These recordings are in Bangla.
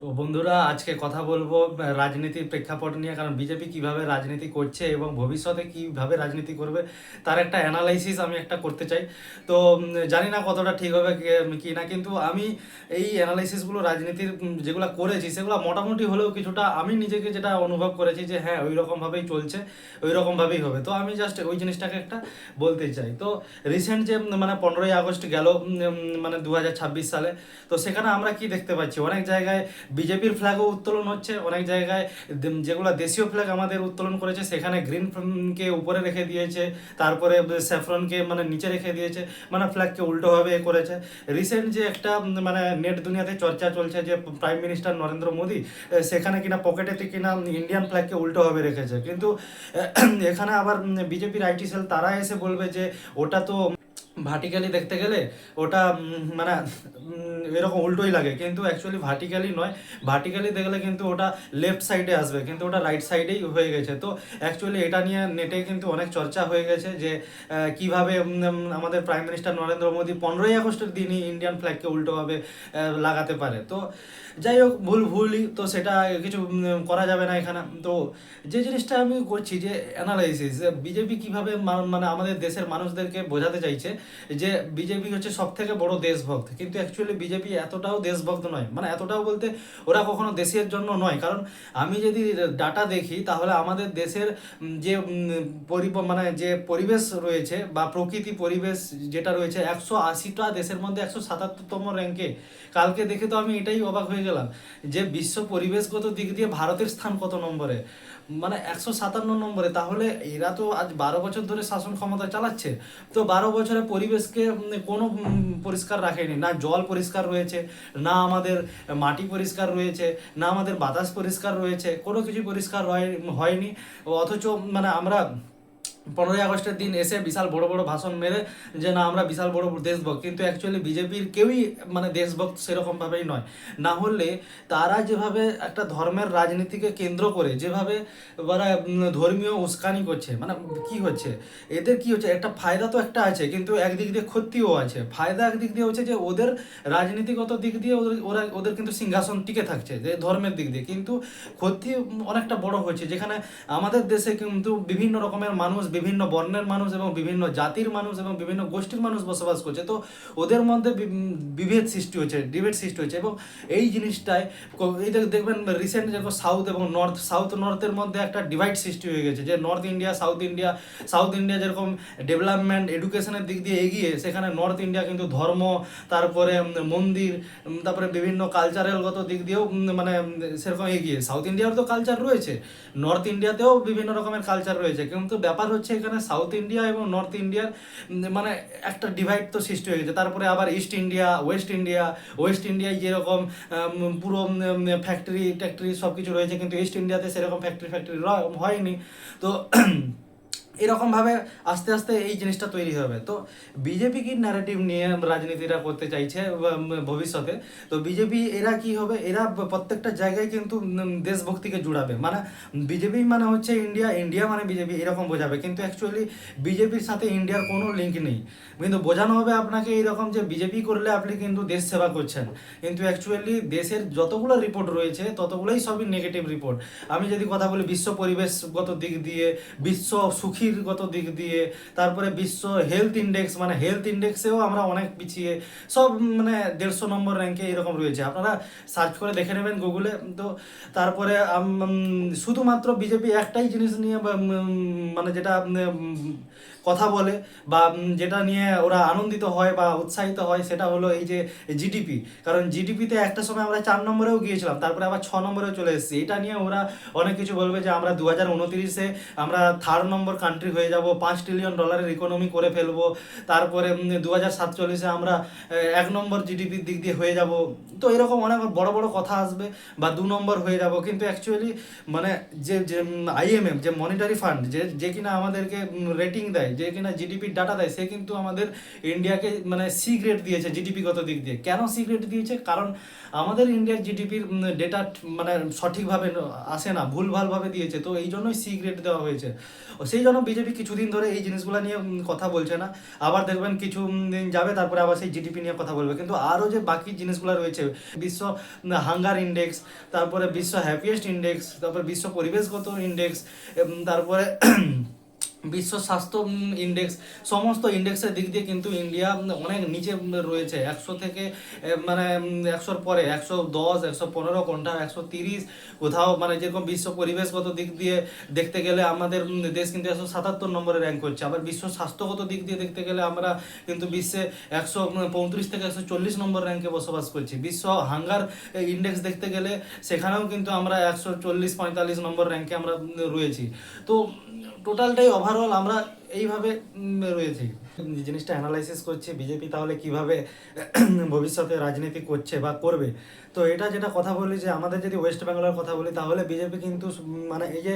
তো বন্ধুরা, আজকে কথা বলবো রাজনীতির প্রেক্ষাপট নিয়ে। কারণ বিজেপি কিভাবে রাজনীতি করছে এবং ভবিষ্যতে কিভাবে রাজনীতি করবে তার একটা অ্যানালাইসিস আমি একটা করতে চাই। তো জানি না কতটা ঠিক হবে কি না, কিন্তু আমি এই অ্যানালাইসিসগুলো রাজনীতির যেগুলো করেছি সেগুলো মোটামুটি হলেও কিছুটা আমি নিজেকে যেটা অনুভব করেছি যে হ্যাঁ, ওই রকমভাবেই চলছে, ওই রকমভাবেই হবে। তো আমি জাস্ট ওই জিনিসটাকে একটা বলতে চাই। তো রিসেন্ট যে মানে 15ই আগস্ট গেল, মানে 2026 সালে, তো সেখানে আমরা কি দেখতে পাচ্ছি, অনেক জায়গায় বিজেপির ফ্ল্যাগও উত্তোলন হচ্ছে, অনেক জায়গায় যেগুলো দেশীয় ফ্ল্যাগ আমাদের উত্তোলন করেছে সেখানে গ্রিন কে উপরে রেখে দিয়েছে, তারপরে স্যাফরনকে মানে নিচে রেখে দিয়েছে, মানে ফ্ল্যাগকে উল্টোভাবে করেছে। রিসেন্ট যে একটা মানে নেট দুনিয়াতে চর্চা চলছে যে প্রাইম মিনিস্টার নরেন্দ্র মোদী সেখানে কিনা পকেটেতে কিনা ইন্ডিয়ান ফ্ল্যাগকে উল্টোভাবে রেখেছে, কিন্তু এখানে আবার বিজেপির আইটি সেল তারা এসে বলবে যে ওটা তো ভার্টিক্যালি দেখতে গেলে ওটা মানে এরকম উল্টোই লাগে, কিন্তু অ্যাকচুয়ালি ভার্টিক্যালি নয়। ভার্টিক্যালি দেখলে কিন্তু ওটা লেফট সাইডে আসবে, কিন্তু ওটা রাইট সাইডেই হয়ে গেছে। তো অ্যাকচুয়ালি এটা নিয়ে নেটে কিন্তু অনেক চর্চা হয়ে গেছে যে কিভাবে আমাদের প্রাইম মিনিস্টার নরেন্দ্র মোদী 15ই আগস্টের দিনই ইন্ডিয়ান ফ্ল্যাগকে উল্টোভাবে লাগাতে পারে। তো যাই হোক, ভুলই তো, সেটা কিছু করা যাবে না এখানে। তো যে জিনিসটা আমি করছি যে অ্যানালাইসিস, বিজেপি কিভাবে মানে আমাদের দেশের মানুষদেরকে বোঝাতে চাইছে যে বিজেপি হচ্ছে সব থেকে বড় দেশভক্ত, কিন্তু অ্যাকচুয়ালি বিজেপি এতটাও দেশভক্ত নয়। মানে এতটাও বলতে ওরা কখনো দেশের জন্য নয়, কারণ আমি যদি ডাটা দেখি তাহলে আমাদের দেশের যে মানে যে পরিবেশ রয়েছে বা প্রকৃতি পরিবেশ যেটা রয়েছে, 180টা দেশের মধ্যে 177তম র্যাঙ্কে। কালকে দেখে তো আমি এটাই অবাক হয়ে গেলাম যে বিশ্ব পরিবেশগত দিক দিয়ে ভারতের স্থান কত নম্বরে, মানে 157 নম্বরে। তাহলে এরা তো আজ 12 বছর ধরে শাসন ক্ষমতা চালাচ্ছে, তো 12 বছরে পরিবেশকে কোনো পরিষ্কার রাখেনি। না জল পরিষ্কার রয়েছে, না আমাদের মাটি পরিষ্কার রয়েছে, না আমাদের বাতাস পরিষ্কার রয়েছে, কোনো কিছু পরিষ্কার হয়নি। অথচ মানে আমরা 15ই আগস্টের দিন এসে বিশাল বড় বড় ভাষণ মেরে যে না আমরা বিশাল বড় দেশভক্ত, কিন্তু অ্যাকচুয়ালি বিজেপির কেউই মানে দেশভক্ত সেরকমভাবেই নয়। না হলে তারা যেভাবে একটা ধর্মের রাজনীতিকে কেন্দ্র করে যেভাবে ওরা ধর্মীয় উস্কানি করছে, মানে কি হচ্ছে এদের, কি হচ্ছে, একটা ফায়দা তো একটা আছে, কিন্তু একদিক দিয়ে ক্ষতিও আছে। ফায়দা একদিক দিয়ে হচ্ছে যে ওদের রাজনীতিগত দিক দিয়ে ওদের কিন্তু সিংহাসন টিকে থাকছে যে ধর্মের দিক দিয়ে, কিন্তু ক্ষতি অনেকটা বড় হচ্ছে, যেখানে আমাদের দেশে কিন্তু বিভিন্ন রকমের মানুষ, বিভিন্ন বর্ণের মানুষ এবং বিভিন্ন জাতির মানুষ এবং বিভিন্ন গোষ্ঠীর মানুষ বসবাস করছে। তো ওদের মধ্যে বিভেদ সৃষ্টি হচ্ছে, ডিবেট সৃষ্টি হচ্ছে, এবং এই জিনিসটায় এই দেখবেন রিসেন্ট যেরকম সাউথ এবং নর্থ, সাউথ নর্থের মধ্যে একটা ডিভাইড সৃষ্টি হয়ে গেছে, যে north India south India. South India যেরকম ডেভেলপমেন্ট এডুকেশনের দিক দিয়ে এগিয়ে, সেখানে নর্থ ইন্ডিয়া কিন্তু ধর্ম, তারপরে মন্দির, তারপরে বিভিন্ন কালচারালগত দিক দিয়েও মানে সেরকম এগিয়ে। সাউথ ইন্ডিয়ার তো কালচার রয়েছে, নর্থ ইন্ডিয়াতেও বিভিন্ন রকমের কালচার রয়েছে, কিন্তু ব্যাপার হচ্ছে এখানে সাউথ ইন্ডিয়া এবং নর্থ ইন্ডিয়ার মানে একটা ডিভাইড তো সৃষ্টি হয়ে গেছে। তারপরে আবার east India, West India. West ইন্ডিয়ায় যেরকম পুরো ফ্যাক্টরি ট্যাক্টরি সব কিছু রয়েছে, কিন্তু ইস্ট ইন্ডিয়াতে সেরকম ফ্যাক্টরি হয়নি। তো এরকমভাবে আস্তে আস্তে এই জিনিসটা তৈরি হবে। তো বিজেপি কি ন্যারেটিভ নিয়ে রাজনীতিটা করতে চাইছে ভবিষ্যতে। তো বিজেপি এরা কি হবে, এরা প্রত্যেকটা জায়গায় কিন্তু দেশভক্তিকে জুড়াবে, মানে বিজেপি মানে হচ্ছে ইন্ডিয়া, ইন্ডিয়া মানে বিজেপি, এরকম বোঝাবে, কিন্তু অ্যাকচুয়ালি বিজেপির সাথে ইন্ডিয়ার কোনো লিঙ্ক নেই। কিন্তু বোঝানো হবে আপনাকে এইরকম যে বিজেপি করলে আপনি কিন্তু দেশ সেবা করছেন, কিন্তু অ্যাকচুয়ালি দেশের যতগুলো রিপোর্ট রয়েছে ততগুলোই সবই নেগেটিভ রিপোর্ট। আমি যদি কথা বলি বিশ্ব পরিবেশগত দিক দিয়ে, বিশ্ব সুখীরগত দিক দিয়ে, তারপরে বিশ্ব হেলথ ইন্ডেক্স, মানে হেলথ ইন্ডেক্সেও আমরা অনেক পিছিয়ে, সব মানে 150 নম্বর র্যাঙ্কে এরকম রয়েছে, আপনারা সার্চ করে দেখে নেবেন গুগলে। তো তারপরে শুধুমাত্র বিজেপি একটাই জিনিস নিয়ে মানে যেটা কথা বলে বা যেটা নিয়ে ওরা আনন্দিত হয় বা উৎসাহিত হয়, সেটা হলো এই যে জিডিপি। কারণ জিডিপিতে একটা সময় আমরা 4 নম্বরেও গিয়েছিলাম, তারপরে আবার 6 নম্বরেও চলে এসেছি। এটা নিয়ে ওরা অনেক কিছু বলবে যে আমরা 2029-এ আমরা 3rd নম্বর কান্ট্রি হয়ে যাব, $5 ট্রিলিয়ন ইকোনমি করে ফেলবো, তারপরে 2047-এ আমরা 1 নম্বর জিডিপির দিক দিয়ে হয়ে যাব। তো এরকম অনেক বড় বড় কথা আসবে, বা 2 নম্বর হয়ে যাব, কিন্তু অ্যাকচুয়ালি মানে যে যে আইএমএফ, যে মনিটারি ফান্ড, যে যে কিনা আমাদেরকে রেটিং দেয়, দেয়, যে কিনা জিডিপির ডাটা দেয়, সে কিন্তু আমাদের ইন্ডিয়াকে মানে সি গ্রেড দিয়েছে জিডিপিগত দিক দিয়ে। কেন সি গ্রেড দিয়েছে? কারণ আমাদের ইন্ডিয়ার জিডিপির ডেটা মানে সঠিকভাবে আসে না, ভুলভালভাবে দিয়েছে, তো এই জন্যই সি গ্রেড দেওয়া হয়েছে। সেই জন্য বিজেপি কিছুদিন ধরে এই জিনিসগুলো নিয়ে কথা বলছে না। আবার দেখবেন কিছু দিন যাবে, তারপরে আবার সেই জিডিপি নিয়ে কথা বলবে। কিন্তু আরও যে বাকি জিনিসগুলো রয়েছে, বিশ্ব হাঙ্গার ইন্ডেক্স, তারপরে বিশ্ব হ্যাপিয়েস্ট ইন্ডেক্স, তারপরে বিশ্ব পরিবেশগত ইন্ডেক্স, তারপরে বিশ্ব স্বাস্থ্য ইন্ডেক্স, সমস্ত ইন্ডেক্সের দিক দিয়ে কিন্তু ইন্ডিয়া অনেক নিচে রয়েছে। 100 থেকে মানে 100-র পরে 110, 115, কোনটা 130, কোথাও মানে যেরকম বিশ্ব পরিবেশগত দিক দিয়ে দেখতে গেলে আমাদের দেশ কিন্তু 177 নম্বরে র্যাঙ্ক করছে। আবার বিশ্ব স্বাস্থ্যগত দিক দিয়ে দেখতে গেলে আমরা কিন্তু বিশ্বে 135 থেকে 140 নম্বর র্যাঙ্কে বসবাস করছি। বিশ্ব হাঙ্গার ইন্ডেক্স দেখতে গেলে সেখানেও কিন্তু আমরা 140-45 নম্বর র্যাঙ্কে আমরা রয়েছি। তো টোটালটাই ওভারঅল আমরা এইভাবে রয়েছি। জিনিসটা অ্যানালাইসিস করছি বিজেপি তাহলে কিভাবে ভবিষ্যতে রাজনীতি করছে বা করবে। তো এটা যেটা কথা বলি যে আমাদের যদি ওয়েস্ট বেঙ্গলের কথা বলি, তাহলে বিজেপি কিন্তু মানে এই যে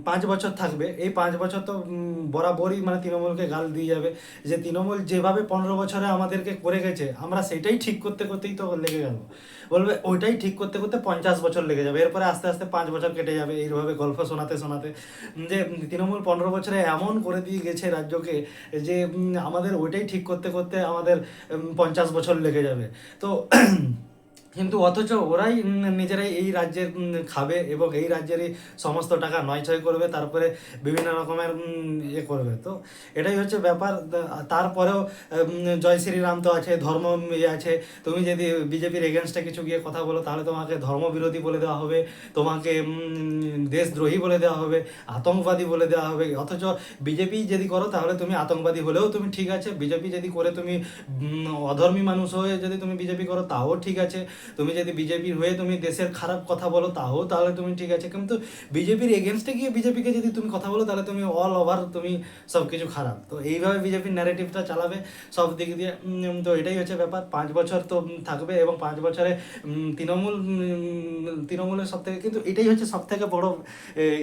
5 বছর থাকবে, এই 5 বছর তো বরাবরই মানে তৃণমূলকে গাল দিয়ে যাবে। যে তৃণমূল যেভাবে 15 বছরে আমাদেরকে করে গেছে, আমরা সেটাই ঠিক করতে করতেই তো লেগে গেল। বলবে ওইটাই ঠিক করতে করতে 50 বছর লেগে যাবে, এরপরে আস্তে আস্তে 5 বছর কেটে যাবে, এইভাবে গল্প শোনাতে শোনাতে। যে তৃণমূল 15 বছরে এমন করে দিয়ে গেছে রাজ্যকে যে আমাদের ওইটাই ঠিক করতে করতে আমাদের 50 বছর লেগে যাবে। তো কিন্তু অথচ ওরাই নিজেরাই এই রাজ্যের খাবে এবং এই রাজ্যেরই সমস্ত টাকা নয়ছয় করবে, তারপরে বিভিন্ন রকমের করবে। তো এটাই হচ্ছে ব্যাপার। তারপরেও জয় শ্রীরাম তো আছে, ধর্ম আছে। তুমি যদি বিজেপির এগেনস্টে কিছু গিয়ে কথা বলো, তাহলে তোমাকে ধর্মবিরোধী বলে দেওয়া হবে, তোমাকে দেশদ্রোহী বলে দেওয়া হবে, আতঙ্কবাদী বলে দেওয়া হবে। অথচ বিজেপি যদি করো তাহলে তুমি আতঙ্কবাদী হলেও তুমি ঠিক আছে, বিজেপি যদি করে তুমি অধর্মী মানুষ হয়ে যদি তুমি বিজেপি করো তাও ঠিক আছে, তুমি যদি বিজেপির হয়ে তুমি দেশের খারাপ কথা বলো তাহলে তুমি ঠিক আছে। কিন্তু বিজেপির এগেনস্টে গিয়ে বিজেপিকে যদি তুমি কথা বলো, তাহলে তুমি অল ওভার তুমি সব কিছু খারাপ। তো এইভাবে বিজেপির ন্যারেটিভটা চালাবে সব দিক দিয়ে। তো এটাই হচ্ছে ব্যাপার। 5 বছর তো থাকবে এবং 5 বছরে তৃণমূলের সব থেকে, কিন্তু এটাই হচ্ছে সব থেকে বড়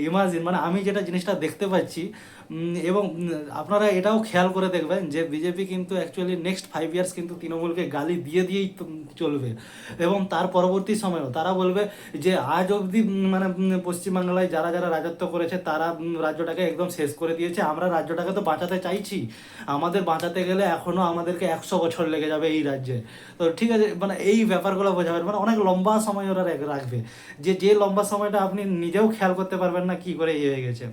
ইমাজিন, মানে আমি যেটা জিনিসটা দেখতে পাচ্ছি। এবং আপনারা এটাও খেয়াল করে দেখবেন যে বিজেপি কিন্তু অ্যাকচুয়ালি নেক্সট 5 ইয়ার্স কিন্তু তৃণমূলকে গালি দিয়েই চলবে। এবং তার পরবর্তী সময়েও তারা বলবে যে আজ অবধি মানে পশ্চিমবাংলায় যারা যারা রাজত্ব করেছে তারা রাজ্যটাকে একদম শেষ করে দিয়েছে, আমরা রাজ্যটাকে তো বাঁচাতে চাইছি, আমাদের বাঁচাতে গেলে এখনও আমাদেরকে 100 বছর লেগে যাবে এই রাজ্যে। তো ঠিক আছে, মানে এই ব্যাপারগুলো বোঝাবেন, মানে অনেক লম্বা সময় ওরা রাখবে, যে লম্বা সময়টা আপনি নিজেও খেয়াল করতে পারবেন না কি করে হয়ে গেছে।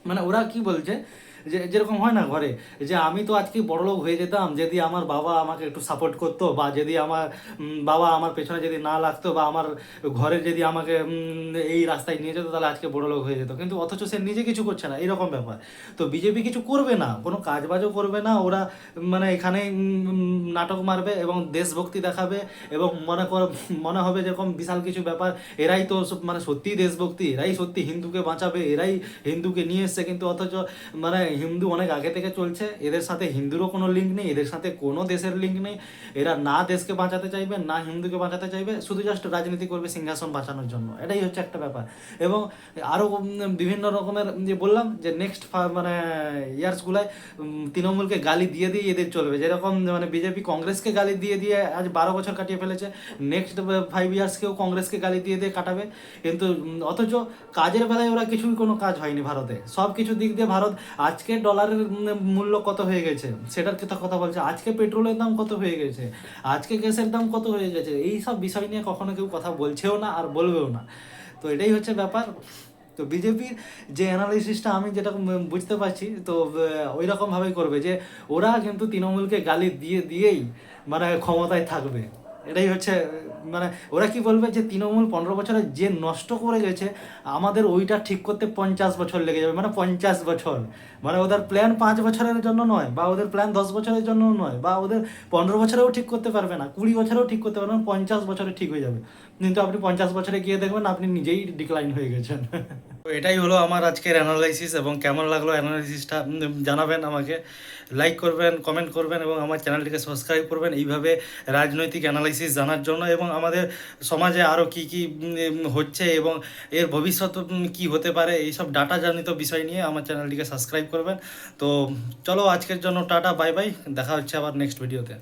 মানে ওরা কি বলছে, যে যেরকম হয় না ঘরে, যে আমি তো আজকে বড়লোক হয়ে যেতাম যদি আমার বাবা আমাকে একটু সাপোর্ট করতো, বা যদি আমার বাবা আমার পেছনে যদি না লাগতো, বা আমার ঘরে যদি আমাকে এই রাস্তায় নিয়ে যেত, তাহলে আজকে বড়লোক হয়ে যেত। কিন্তু অথচ সে নিজে কিছু করছে না, এরকম ব্যাপার। তো বিজেপি কিছু করবে না, কোনো কাজবাজও করবে না ওরা, মানে এখানে নাটক মারবে এবং দেশভক্তি দেখাবে, এবং মনে হবে যেরকম বিশাল কিছু ব্যাপার, এরাই তো মানে সত্যিই দেশভক্তি, এরাই সত্যি হিন্দুকে বাঁচাবে, এরাই হিন্দুকে নিয়ে এসছে। কিন্তু অথচ মানে হিন্দু অনেক আগে থেকে চলছে, এদের সাথে হিন্দুরও কোনো লিঙ্ক নেই, এদের সাথে কোনো দেশের লিঙ্ক নেই। এরা না দেশকে বাঁচাতে চাইবে না হিন্দুকে বাঁচাতে চাইবে, শুধু জাস্ট রাজনীতি করবে সিংহাসন বাঁচানোর জন্য। এটাই হচ্ছে একটা ব্যাপার। এবং আরও বিভিন্ন রকমের যে বললাম যে নেক্সট মানে ইয়ার্সগুলায় তৃণমূলকে গালি দিয়ে দিয়ে এদের চলবে, যেরকম মানে বিজেপি কংগ্রেসকে গালি দিয়ে দিয়ে আজ 12 বছর কাটিয়ে ফেলেছে, নেক্সট 5 ইয়ার্সকেও কংগ্রেসকে গালি দিয়ে দিয়ে কাটাবে। কিন্তু অথচ কাজের বেলায় ওরা কিছুই কোনো কাজ হয়নি ভারতে, সব কিছু দিক দিয়ে ভারত আজকে ডলারের মূল্য কত হয়ে গেছে সেটার কথা বলছে, আজকে পেট্রোলের দাম কত হয়ে গেছে, আজকে গ্যাসের দাম কত হয়ে গেছে, এই সব বিষয় নিয়ে কখনো কেউ কথা বলছেও না আর বলবেও না। তো এটাই হচ্ছে ব্যাপার। তো বিজেপির যে অ্যানালিসিসটা আমি যেটা বুঝতে পারছি, তো ওই রকমভাবেই করবে যে ওরা কিন্তু তৃণমূলকে গালি দিয়ে দিয়েই মানে ক্ষমতায় থাকবে। এটাই হচ্ছে মানে ওরা কি বলবে যে তৃণমূল 15 বছরে যে নষ্ট করে গেছে, আমাদের ওইটা ঠিক করতে 50 বছর লেগে যাবে, মানে 50 বছর। মানে ওদের প্ল্যান 5 বছরের জন্য নয়, বা ওদের প্ল্যান 10 বছরের জন্য নয়, বা ওদের 15 বছরেও ঠিক করতে পারবে না, 20 বছরেও ঠিক করতে পারবে না, 50 বছরে ঠিক হয়ে যাবে। কিন্তু আপনি 50 বছরে গিয়ে দেখবেন আপনি নিজেই ডিক্লাইন হয়ে গেছেন। তো এটাই হলো আমার আজকের অ্যানালাইসিস, এবং কেমন লাগলো অ্যানালাইসিসটা জানাবেন আমাকে, লাইক করবেন, কমেন্ট করবেন এবং আমার চ্যানেলটিকে সাবস্ক্রাইব করবেন। এইভাবে রাজনৈতিক অ্যানালাইসিস অ্যানালাইসিস জানার জন্য এবং আমাদের সমাজে আরও কী কী হচ্ছে এবং এর ভবিষ্যৎ কী হতে পারে এইসব ডাটা জনিত বিষয় নিয়ে আমার চ্যানেলটিকে সাবস্ক্রাইব করবেন। তো চলো আজকের জন্য টাটা, বাই বাই, দেখা হচ্ছে আবার নেক্সট ভিডিওতে।